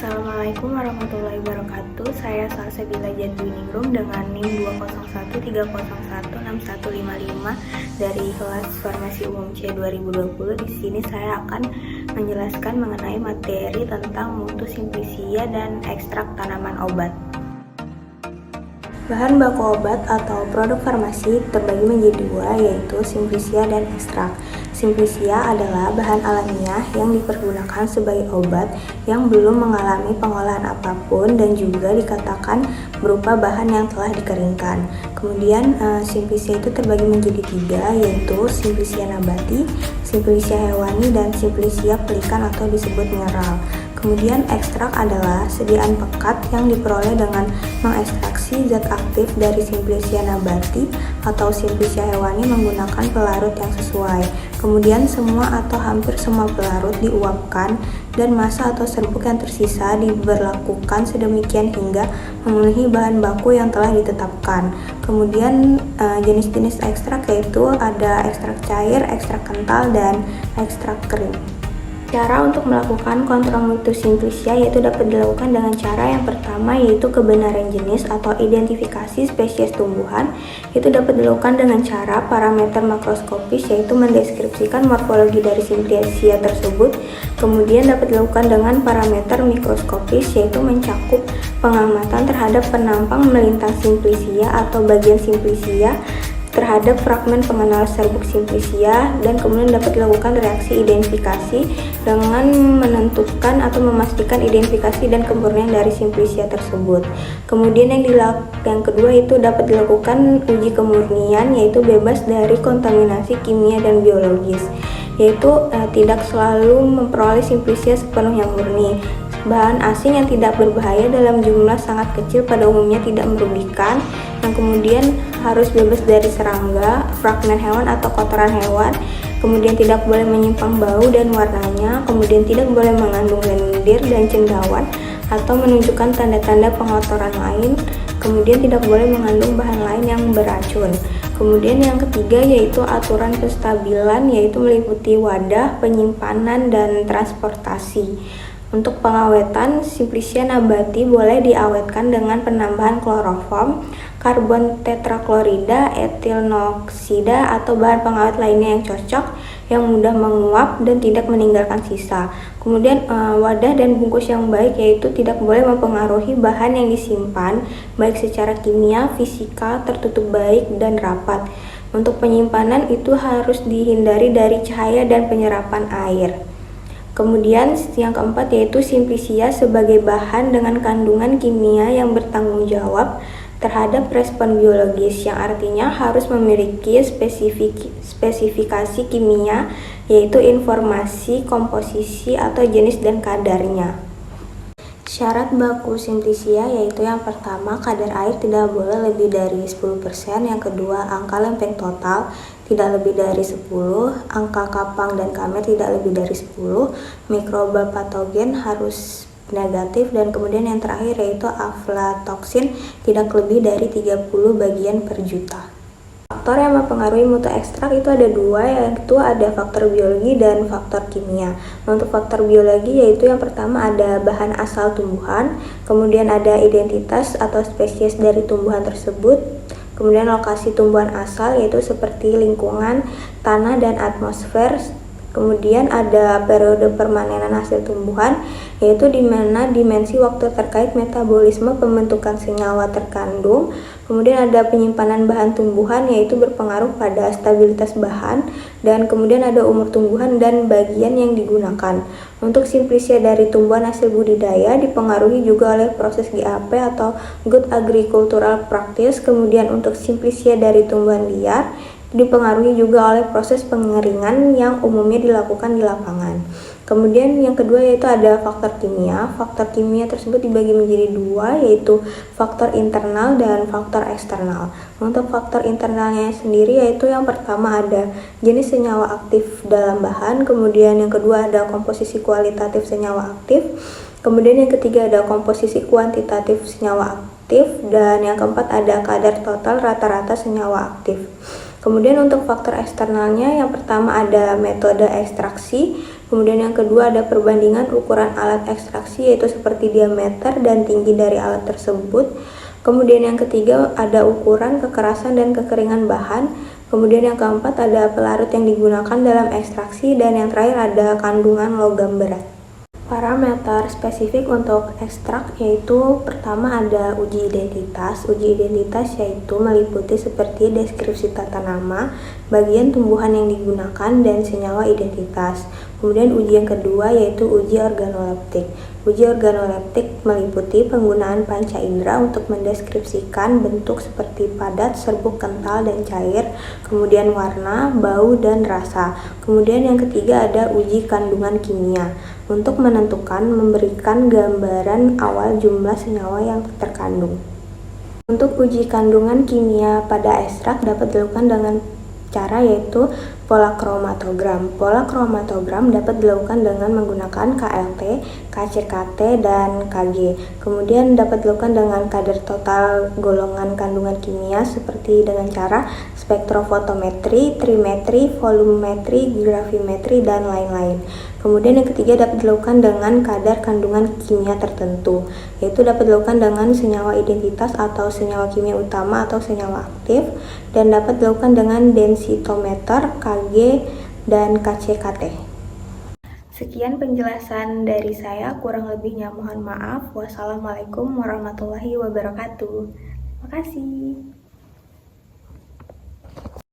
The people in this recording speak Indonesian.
Assalamualaikum warahmatullahi wabarakatuh. Saya Salsabila Jadwiningrum dengan NIM 20130161155 dari kelas Farmasi Umum C 2020. Di sini saya akan menjelaskan mengenai materi tentang mutu simplicia dan ekstrak tanaman obat. Bahan baku obat atau produk farmasi terbagi menjadi dua, yaitu simplicia dan ekstrak. Simplicia adalah bahan alamiah yang dipergunakan sebagai obat yang belum mengalami pengolahan apapun dan juga dikatakan berupa bahan yang telah dikeringkan. Kemudian simplicia itu terbagi menjadi tiga, yaitu simplicia nabati, simplicia hewani, dan simplicia pelikan atau disebut mineral. Kemudian ekstrak adalah sediaan pekat yang diperoleh dengan mengekstraksi zat aktif dari simplicia nabati atau simplicia hewani menggunakan pelarut yang sesuai. Kemudian semua atau hampir semua pelarut diuapkan dan massa atau serbuk yang tersisa diberlakukan sedemikian hingga memenuhi bahan baku yang telah ditetapkan. Kemudian jenis-jenis ekstrak yaitu ada ekstrak cair, ekstrak kental, dan ekstrak kering. Cara untuk melakukan kontrol mutu simplicia yaitu dapat dilakukan dengan cara yang pertama, yaitu kebenaran jenis atau identifikasi spesies tumbuhan. Itu dapat dilakukan dengan cara parameter makroskopis, yaitu mendeskripsikan morfologi dari simplicia tersebut. Kemudian dapat dilakukan dengan parameter mikroskopis, yaitu mencakup pengamatan terhadap penampang melintang simplicia atau bagian simplicia terhadap fragmen pengenal serbuk simplicia, dan kemudian dapat dilakukan reaksi identifikasi dengan menentukan atau memastikan identifikasi dan kemurnian dari simplicia tersebut. Kemudian yang kedua itu dapat dilakukan uji kemurnian, yaitu bebas dari kontaminasi kimia dan biologis, yaitu tidak selalu memperoleh simplicia sepenuhnya murni. Bahan asing yang tidak berbahaya dalam jumlah sangat kecil pada umumnya tidak merugikan, yang kemudian harus bebas dari serangga, fragmen hewan atau kotoran hewan, kemudian tidak boleh menyimpang bau dan warnanya, kemudian tidak boleh mengandung lendir dan cendawan atau menunjukkan tanda-tanda pengotoran lain, kemudian tidak boleh mengandung bahan lain yang beracun. Kemudian yang ketiga yaitu aturan penstabilan, yaitu meliputi wadah, penyimpanan, dan transportasi. Untuk pengawetan, simplicia nabati boleh diawetkan dengan penambahan kloroform, karbon tetraklorida, etil noksida, atau bahan pengawet lainnya yang cocok, yang mudah menguap dan tidak meninggalkan sisa. Kemudian wadah dan bungkus yang baik, yaitu tidak boleh mempengaruhi bahan yang disimpan, baik secara kimia, fisika, tertutup baik, dan rapat. Untuk penyimpanan itu harus dihindari dari cahaya dan penyerapan air. Kemudian yang keempat yaitu simplicia sebagai bahan dengan kandungan kimia yang bertanggung jawab terhadap respon biologis, yang artinya harus memiliki spesifikasi kimia, yaitu informasi, komposisi, atau jenis dan kadarnya. Syarat baku simplicia yaitu yang pertama, kadar air tidak boleh lebih dari 10%, yang kedua, angka lempeng total tidak lebih dari 10, angka kapang dan kamet tidak lebih dari 10, mikroba patogen harus negatif, dan kemudian yang terakhir yaitu aflatoksin tidak lebih dari 30 bagian per juta. Faktor yang mempengaruhi mutu ekstrak itu ada dua, yaitu ada faktor biologi dan faktor kimia. Untuk faktor biologi yaitu yang pertama ada bahan asal tumbuhan, kemudian ada identitas atau spesies dari tumbuhan tersebut, kemudian lokasi tumbuhan asal yaitu seperti lingkungan, tanah, dan atmosfer. Kemudian ada periode permanenan hasil tumbuhan, yaitu di mana dimensi waktu terkait metabolisme pembentukan senyawa terkandung. Kemudian ada penyimpanan bahan tumbuhan, yaitu berpengaruh pada stabilitas bahan, dan kemudian ada umur tumbuhan dan bagian yang digunakan. Untuk simplicia dari tumbuhan hasil budidaya dipengaruhi juga oleh proses GAP atau Good Agricultural Practice. Kemudian untuk simplicia dari tumbuhan liar dipengaruhi juga oleh proses pengeringan yang umumnya dilakukan di lapangan. Kemudian yang kedua yaitu ada faktor kimia. Faktor kimia tersebut dibagi menjadi dua, yaitu faktor internal dan faktor eksternal. Untuk faktor internalnya sendiri yaitu yang pertama ada jenis senyawa aktif dalam bahan, kemudian yang kedua ada komposisi kualitatif senyawa aktif, kemudian yang ketiga ada komposisi kuantitatif senyawa aktif, dan yang keempat ada kadar total rata-rata senyawa aktif. Kemudian untuk faktor eksternalnya yang pertama ada metode ekstraksi, Kemudian yang kedua ada perbandingan ukuran alat ekstraksi, yaitu seperti diameter dan tinggi dari alat tersebut. Kemudian yang ketiga ada ukuran, kekerasan, dan kekeringan bahan. Kemudian yang keempat ada pelarut yang digunakan dalam ekstraksi, dan yang terakhir ada kandungan logam berat. Parameter spesifik untuk ekstrak yaitu pertama ada uji identitas. Uji identitas yaitu meliputi seperti deskripsi tata nama, bagian tumbuhan yang digunakan, dan senyawa identitas. Kemudian uji yang kedua yaitu uji organoleptik. Uji organoleptik meliputi penggunaan panca indera untuk mendeskripsikan bentuk seperti padat, serbuk, kental, dan cair, kemudian warna, bau, dan rasa. Kemudian yang ketiga ada uji kandungan kimia untuk menentukan memberikan gambaran awal jumlah senyawa yang terkandung. Untuk uji kandungan kimia pada ekstrak dapat dilakukan dengan cara yaitu pola kromatogram. Pola kromatogram dapat dilakukan dengan menggunakan KLT, KCKT, dan KG. Kemudian dapat dilakukan dengan kadar total golongan kandungan kimia seperti dengan cara spektrofotometri, trimetri, volumetri, gravimetri, dan lain-lain. Kemudian yang ketiga dapat dilakukan dengan kadar kandungan kimia tertentu, yaitu dapat dilakukan dengan senyawa identitas atau senyawa kimia utama atau senyawa aktif, dan dapat dilakukan dengan densitometer, KG, dan KCKT. Sekian penjelasan dari saya, kurang lebihnya mohon maaf. Wassalamualaikum warahmatullahi wabarakatuh. Terima kasih.